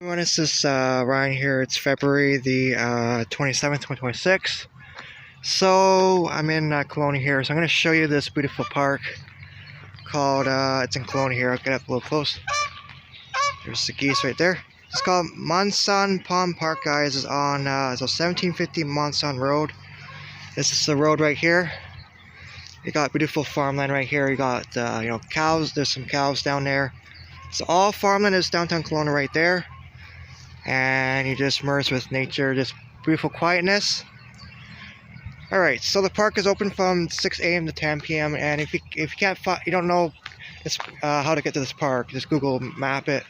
Everyone, this is Ryan here. It's February the 27th, 2026. So I'm in Kelowna here. So I'm going to show you this beautiful park called, it's in Kelowna here. I'll get up a little close. There's the geese right there. It's called Munson Pond Park, guys. It's on 1750 Munson Road. This is the road right here. You got beautiful farmland right here. You got, cows. There's some cows down there. So all farmland is downtown Kelowna right there. And you just merge with nature, just beautiful quietness. Alright, so the park is open from 6 a.m. to 10 p.m. and if you can't find, you don't know how to get to this park, just Google map it.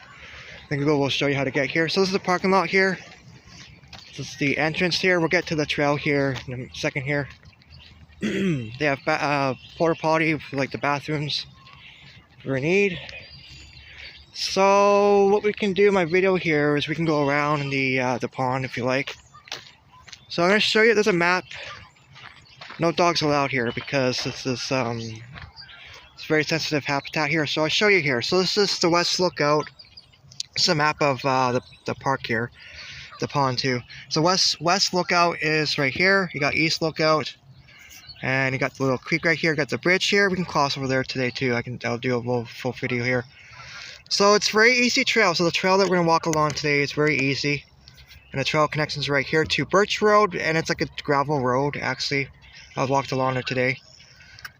Then Google will show you how to get here. So this is the parking lot here. This is the entrance here. We'll get to the trail here in a second here. They have porta potty for like the bathrooms if we need. So what we can do in my video here is we can go around the pond if you like. So I'm going to show you, there's a map. No dogs allowed here because this is it's very sensitive habitat here. So I'll show you here. So this is the west lookout. This is a map of the park here, the pond too. So west lookout is right here. You got east lookout, and you got the little creek right here. You got the bridge here. We can cross over there today too. I'll do a full video here. So it's very easy trail. So the trail that we're going to walk along today is very easy. And the trail connections right here to Birch Road. And it's like a gravel road, actually. I walked along it today.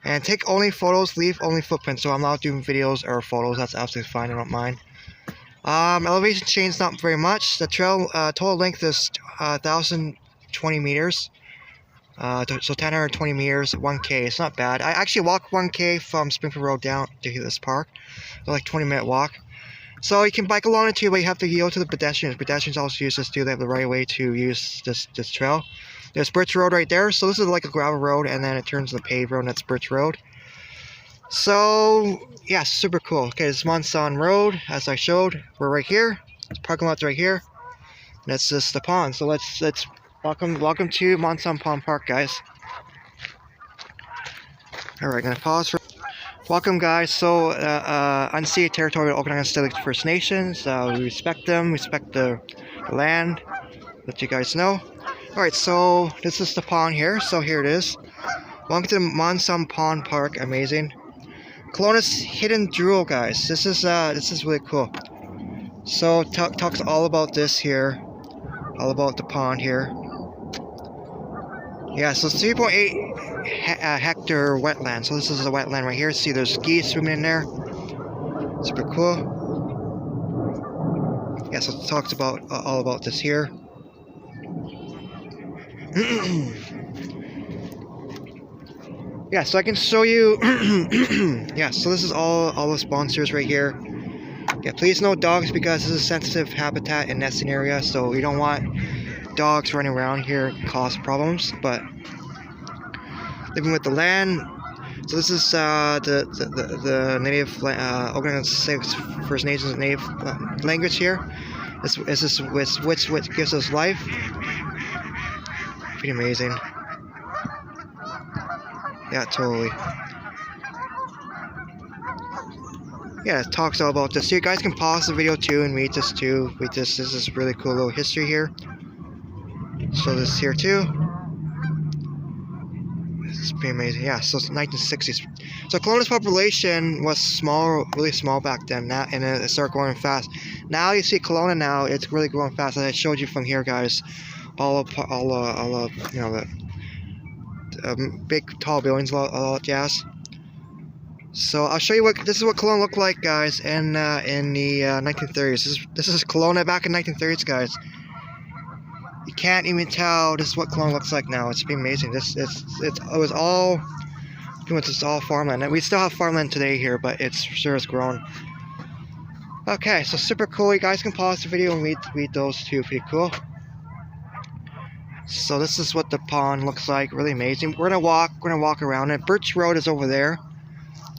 And take only photos, leave only footprints. So I'm not doing videos or photos. That's absolutely fine. I don't mind. Elevation change not very much. The trail total length is 1,020 meters. So 1,020 meters, 1K. It's not bad. I actually walked 1K from Springfield Road down to this park. So like 20-minute walk. So you can bike along it too, but you have to yield to the pedestrians. Pedestrians also use this too. They have the right way to use this trail. There's Birch Road right there. So this is like a gravel road, and then it turns to the paved road, and that's Birch Road. So yeah, super cool. Okay, this is Munson Road, as I showed. We're right here. This parking lot's right here. And that's just the pond. So let's welcome to Munson Pond Park, guys. Alright, gonna pause for welcome, guys. So unceded territory of Okanagan First Nations. We respect them, respect the land. Let you guys know. Alright, so this is the pond here. So here it is. Welcome to the Munson Pond Park. Amazing. Kelowna's hidden jewel, guys. This is really cool. So talks all about this here, all about the pond here. Yeah, so 3.8 hectare wetland. So this is a wetland right here. See, there's geese swimming in there. Super cool. Yeah, so it talks about all about this here. Yeah, so I can show you. Yeah, so this is all the sponsors right here. Yeah, please no dogs because this is a sensitive habitat and nesting area, so you don't want dogs running around here cause problems. But living with the land. So this is the native Okanagan First Nations native language here. This is which gives us life. Pretty amazing. Yeah, totally. Yeah, it talks all about this. So you guys can pause the video too and read this too. This is really cool little history here. So this is here too. This is pretty amazing. Yeah, so it's 1960s. So Kelowna's population was small, really small back then. Now, and it started growing fast. Now you see Kelowna now, it's really growing fast. And I showed you from here, guys, all the big tall buildings, all that jazz. So I'll show you this is what Kelowna looked like, guys, in the 1930s. This is Kelowna back in 1930s, guys. You can't even tell this is what Kelowna looks like now. It's been amazing. It was all farmland, and we still have farmland today here, but it's sure has grown. Okay, so super cool. You guys can pause the video and read those too. Pretty cool. So this is what the pond looks like. Really amazing. We're gonna walk around it. Birch Road is over there.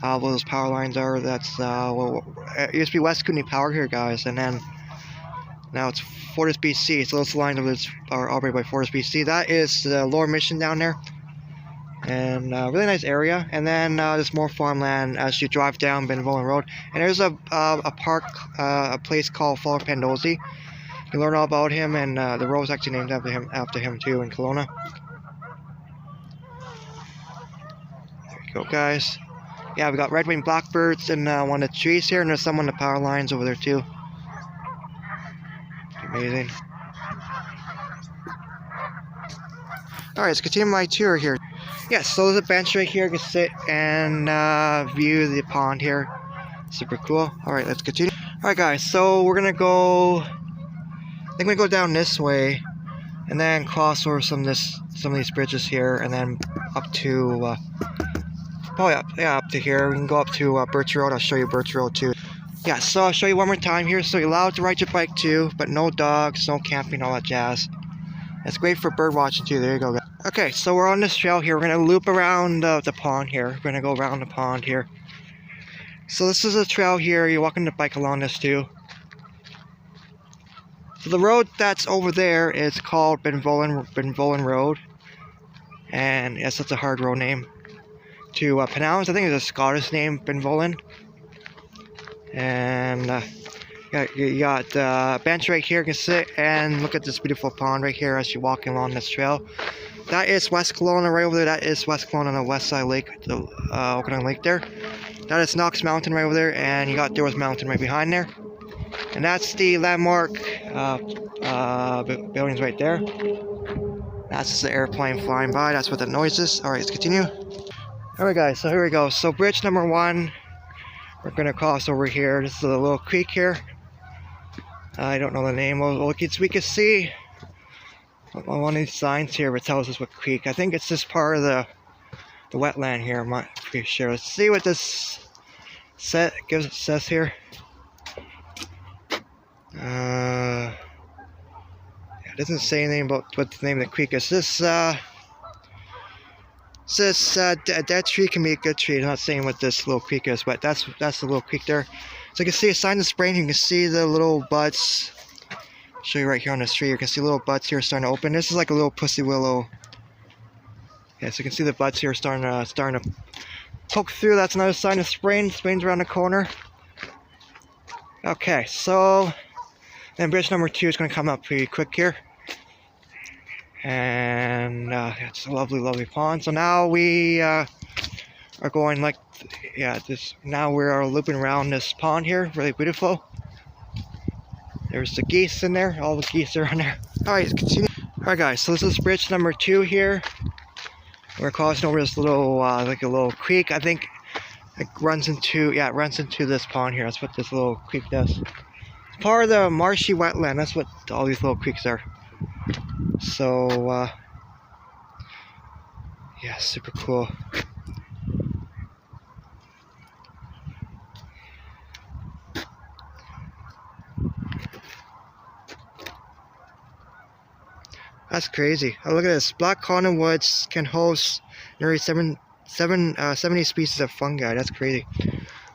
Where those power lines are. That's it used to be West Kelowna Power here, guys, and then now it's Fortis BC. So those lines are operated by Fortis BC. That is the Lower Mission down there, and really nice area. And then there's more farmland as you drive down Benvolin Road. And there's a park, a place called Fallen Pandolzi. You can learn all about him, and the road is actually named after him too in Kelowna. There you go, guys. Yeah, we got red-winged blackbirds in one of the trees here, and there's some on the power lines over there too. Amazing. Alright, let's continue my tour here. Yeah, so there's a bench right here. You can sit and view the pond here. Super cool. Alright, let's continue. Alright guys, so we're gonna go, I think we go down this way and then cross over some of these bridges here, and then up to probably up to here. We can go up to Birch Road. I'll show you Birch Road too. Yeah, so I'll show you one more time here. So you're allowed to ride your bike too, but no dogs, no camping, all that jazz. It's great for bird watching too. There you go, guys. Okay, so we're on this trail here. We're gonna loop around the pond here. We're gonna go around the pond here. So this is a trail here. You're walking the bike along this too. So the road that's over there is called Benvolin Road, and yes, that's a hard road name to pronounce. I think it's a Scottish name, Benvolin. And you got a bench right here. You can sit and look at this beautiful pond right here as you're walking along this trail. That is West Kelowna right over there. That is West Kelowna on the Westside Lake, the Okanagan Lake there. That is Knox Mountain right over there, and you got Dorothy Mountain right behind there. And that's the landmark buildings right there. That's just the airplane flying by. That's what that noise is. Alright, let's continue. Alright guys, so here we go. So bridge number 1. We're going to cross over here. This is a little creek here. I don't know the name. Well, we can see one of these signs here that tells us what creek. I think it's just part of the wetland here. I'm not pretty sure. Let's see what this says here. It doesn't say anything about what the name of the creek is. This says a dead tree can be a good tree. It's not saying what this little creek is, but that's the little creek there. So you can see a sign of spring. You can see the little buds. I'll show you right here on this tree. You can see little buds here starting to open. This is like a little pussy willow. Yeah, so you can see the buds here starting to poke through. That's another sign of spring. Spring's around the corner. Okay, so then bridge number 2 is going to come up pretty quick here. And it's a lovely pond. So now we are going like, now we are looping around this pond here. Really beautiful. There's the geese in there. All the geese are on there. Alright, let's continue. Alright guys, so this is bridge number 2 here. We're crossing over this little, like a little creek. I think it runs into this pond here. That's what this little creek does. It's part of the marshy wetland. That's what all these little creeks are. So, yeah, super cool. That's crazy. Oh, look at this. Black cottonwoods can host nearly 70 species of fungi. That's crazy.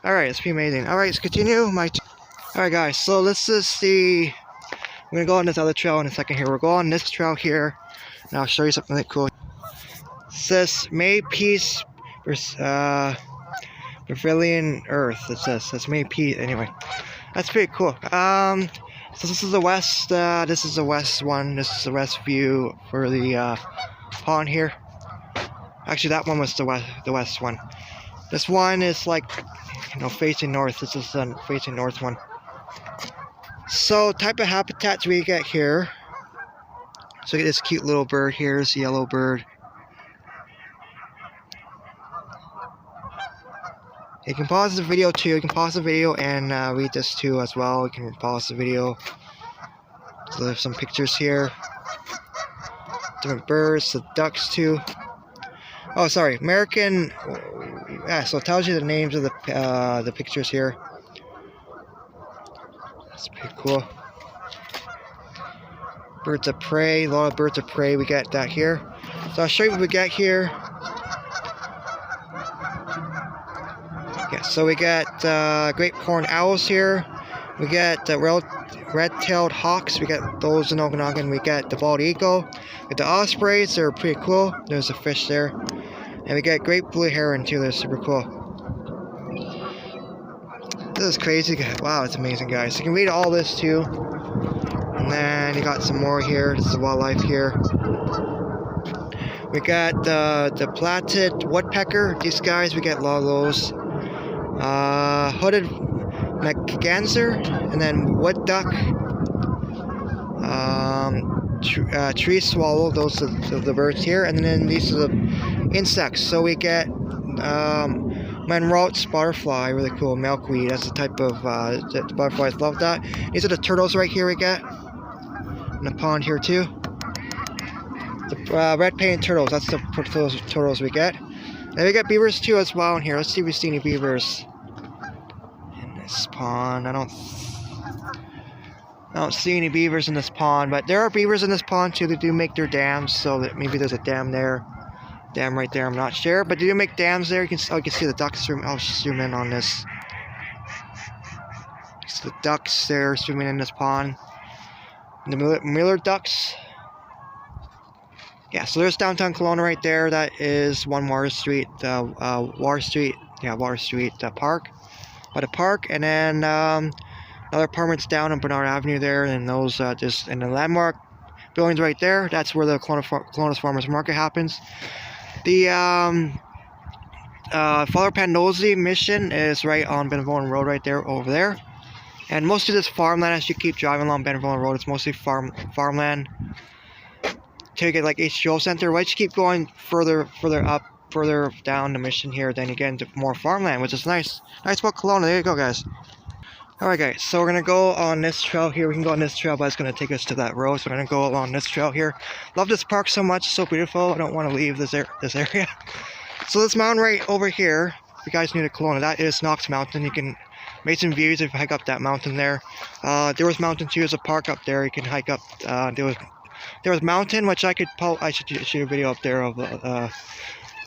Alright, it's pretty amazing. Alright, let's continue. Alright guys, so this is the... I'm going to go on this other trail in a second here. We'll go on this trail here, and I'll show you something really cool. It says, May Peace Pavilion Earth. It says, that's May Peace. Anyway, that's pretty cool. So this is the west, this is the west one. This is the west view for the pond here. Actually, that one was the west one. This one is like, facing north. This is the facing north one. So, type of habitats we get here. So, get this cute little bird here. It's a yellow bird. You can pause the video too. You can pause the video and read this too as well. You can pause the video. So, there's some pictures here. Different birds, the ducks too. Oh, sorry, American. Yeah, so it tells you the names of the pictures here. That's pretty cool. Birds of prey, a lot of birds of prey. We got that here. So I'll show you what we got here. Yeah, so we got great horned owls here. We got red-tailed hawks. We got those in Okanagan. We got the bald eagle. We got the ospreys. They're pretty cool. There's a fish there. And we got great blue heron too. They're super cool. This is crazy. Wow, it's amazing, guys. You can read all this too. And then you got some more here. This is the wildlife here. We got the platted woodpecker. These guys, we get a lot of those. Hooded McGanser, and then wood duck. Tree swallow. Those are the birds here. And then these are the insects. So we get Monroe's butterfly, really cool, milkweed. That's the type of the butterflies love that. These are the turtles right here we get in the pond here too. The red painted turtles. That's the turtles we get. And we got beavers too as well in here. Let's see if we see any beavers in this pond. I don't see any beavers in this pond, but there are beavers in this pond too. They do make their dams, so that maybe there's a dam there. Dam right there, I'm not sure, but they do make dams there. You can see the ducks. I'll zoom in on this. It's the ducks there swimming in this pond. And the Miller ducks. Yeah, so there's downtown Kelowna right there. That is 1 Water Street, Water Street Park. By the park, and then other apartments down on Bernard Avenue there, and those just in the landmark buildings right there. That's where the Kelowna's Farmers Market happens. The Father Pandolzi mission is right on Benevolent Road right there, over there. And most of this farmland, as you keep driving along Benevolent Road, it's mostly farmland. Till you get like HGO Center, once you keep going further up, further down the mission here, then you get into more farmland, which is nice. Nice about Kelowna. There you go, guys. Alright guys, so we're going to go on this trail here. We can go on this trail, but it's going to take us to that road. So we're going to go along this trail here. Love this park so much. It's so beautiful. I don't want to leave this area. So this mountain right over here, if you guys new to Kelowna, that is Knox Mountain. You can make some views if you hike up that mountain there. There was Mountain 2. There's a park up there. You can hike up. There was Mountain, which I should shoot a video up there of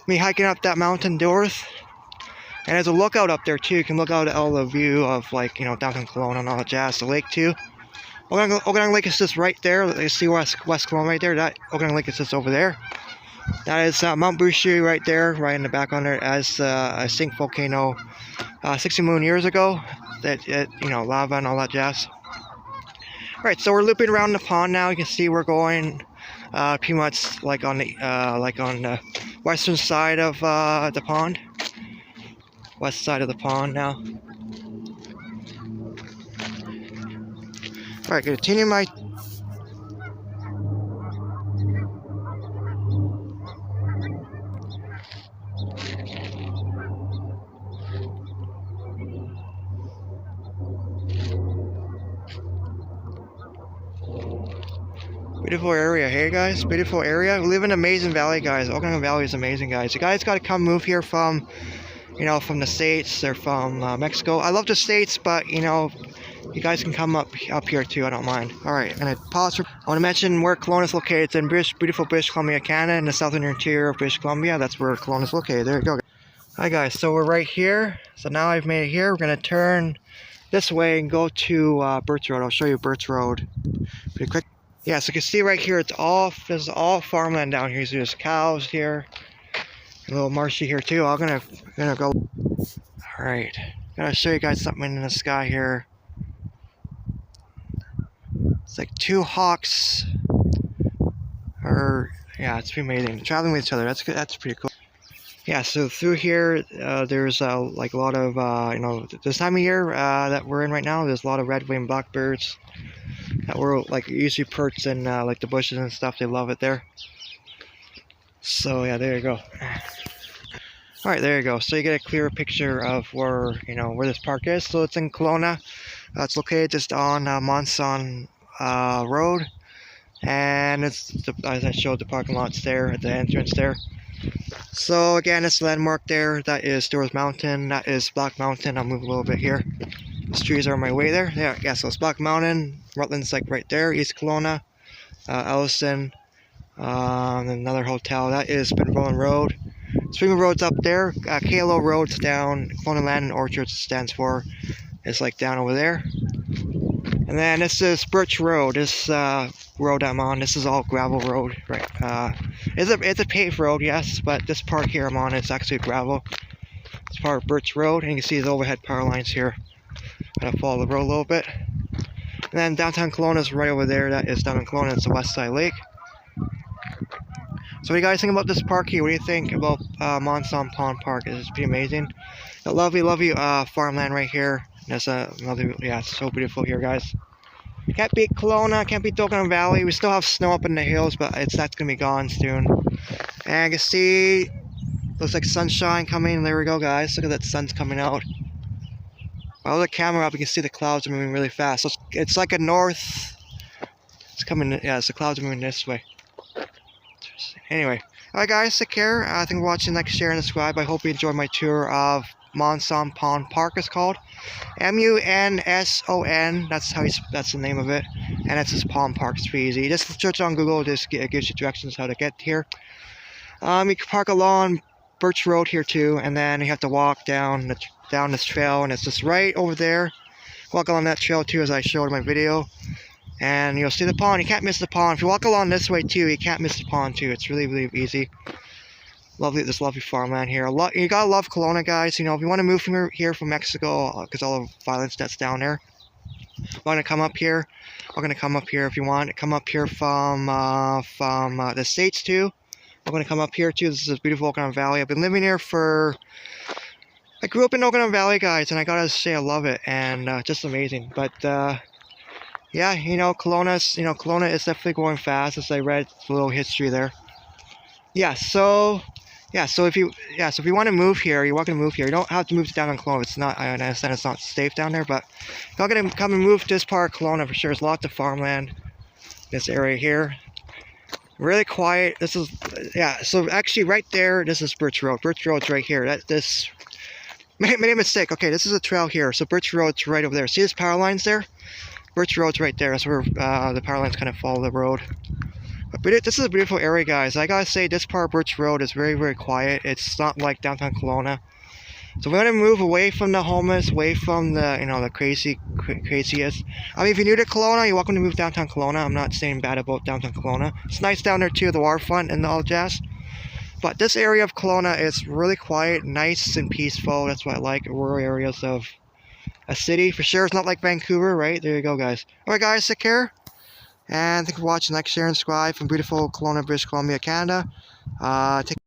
me hiking up that mountain north. And there's a lookout up there too. You can look out at all the view of, like, you know, downtown Kelowna and all that jazz. The lake too. Okanagan Lake is just right there. You see West Kelowna right there. That Okanagan Lake is just over there. That is Mount Boucher right there, right in the back on there, as a sink volcano 60 million years ago. That you know, lava and all that jazz. Alright, so we're looping around the pond now. You can see we're going pretty much like on the western side of the pond. West side of the pond now. Alright, continue my... Beautiful area, hey guys, beautiful area. We live in Amazing Valley, guys. Okanagan Valley is amazing, guys. You guys got to come move here from, you know, from the States or from Mexico. I love the States, but, you know, you guys can come up here too. I don't mind. Alright, I'm going to pause. I want to mention where Kelowna is located. It's in beautiful British Columbia, Canada, in the southern interior of British Columbia. That's where Kelowna is located. There you go. Hi guys, so we're right here. So now I've made it here. We're going to turn this way and go to Birch Road. I'll show you Birch Road pretty quick. Yeah, so you can see right here, this is all farmland down here. So there's cows here, a little marshy here too. I'm gonna go. All right, gotta show you guys something in the sky here. It's like 2 hawks, yeah, it's pretty amazing. Traveling with each other. That's pretty cool. Yeah, so through here, there's like a lot of you know, this time of year that we're in right now. There's a lot of red-winged blackbirds that were like usually perched in like the bushes and stuff. They love it there. So yeah, there you go. All right, there you go. So you get a clearer picture of where, you know, where this park is. So it's in Kelowna. It's located just on Munson Road, and it's as I showed, the parking lot's there at the entrance there. So again, it's landmark there. That is Stores Mountain. That is Black Mountain. I'll move a little bit here. These trees are on my way there. Yeah, so it's Black Mountain. Rutland's like right there. East Kelowna, Ellison, and another hotel. That is Benevolent Road. Springwood Road's up there. KLO Road's down. Kelowna Land and Orchards stands for. It's like down over there. And then this is Birch Road. This road I'm on, this is all gravel road, right? It's a paved road, yes, but this part here I'm on is actually gravel. It's part of Birch Road, and you can see the overhead power lines here. Gotta follow the road a little bit. And then downtown Kelowna is right over there. That is downtown Kelowna. It's the Westside Lake. So what do you guys think about this park here? What do you think about Munson Pond Park? It's pretty amazing. A lovely, lovely farmland right here. There's another, yeah, it's so beautiful here, guys. Can't beat Kelowna, can't beat Okanagan Valley. We still have snow up in the hills, but that's gonna be gone soon. And you can see, looks like sunshine coming. There we go, guys. Look at that, sun's coming out. While the camera up, you can see the clouds are moving really fast. So it's like a north. It's coming. Yeah, so the clouds are moving this way. Anyway, alright, guys, take care. Thanks for watching, like, share, and subscribe. I hope you enjoyed my tour of Munson Pond Park. It's called Munson. That's the name of it, and it's this pond park. It's pretty easy. Just search on Google. It gives you directions how to get here. You can park along Birch Road here too, and then you have to walk down this trail, and it's just right over there. Walk along that trail too, as I showed in my video, and you'll see the pond. You can't miss the pond. If you walk along this way too, you can't miss the pond too. It's really, really easy. Lovely, this lovely farmland here. You gotta love Kelowna, guys. You know, if you want to move from here from Mexico, because all the violence that's down there, we're gonna come up here. We're gonna come up here if you want. Come up here from the States too. We're gonna come up here too. This is a beautiful Okanagan Valley. I've been living here I grew up in Okanagan Valley, guys, and I gotta say I love it, and just amazing. But yeah, you know, Kelowna is definitely going fast, as I read a little history there. So if you want to move here, you're welcome to move here. You don't have to move to downtown Kelowna. It's not. I understand it's not safe down there, but you're not gonna come and move to this part of Kelowna for sure. There's lots of farmland. This area here, really quiet. This is So actually, right there, this is Birch Road. Birch Road's right here. Made a mistake. Okay, this is a trail here. So Birch Road's right over there. See this power lines there? Birch Road's right there. That's where the power lines kind of follow the road. But this is a beautiful area, guys. I gotta say, this part of Birch Road is very, very quiet. It's not like downtown Kelowna. So we want to move away from the homeless, away from the the craziest. I mean, if you're new to Kelowna, you're welcome to move downtown Kelowna. I'm not saying bad about downtown Kelowna. It's nice down there too, the waterfront and all jazz. But this area of Kelowna is really quiet, nice and peaceful. That's what I like. Rural areas of a city for sure. It's not like Vancouver, right? There you go, guys. All right, guys, take care. And thank you for watching. Like, share, and subscribe from beautiful Kelowna, British Columbia, Canada. Take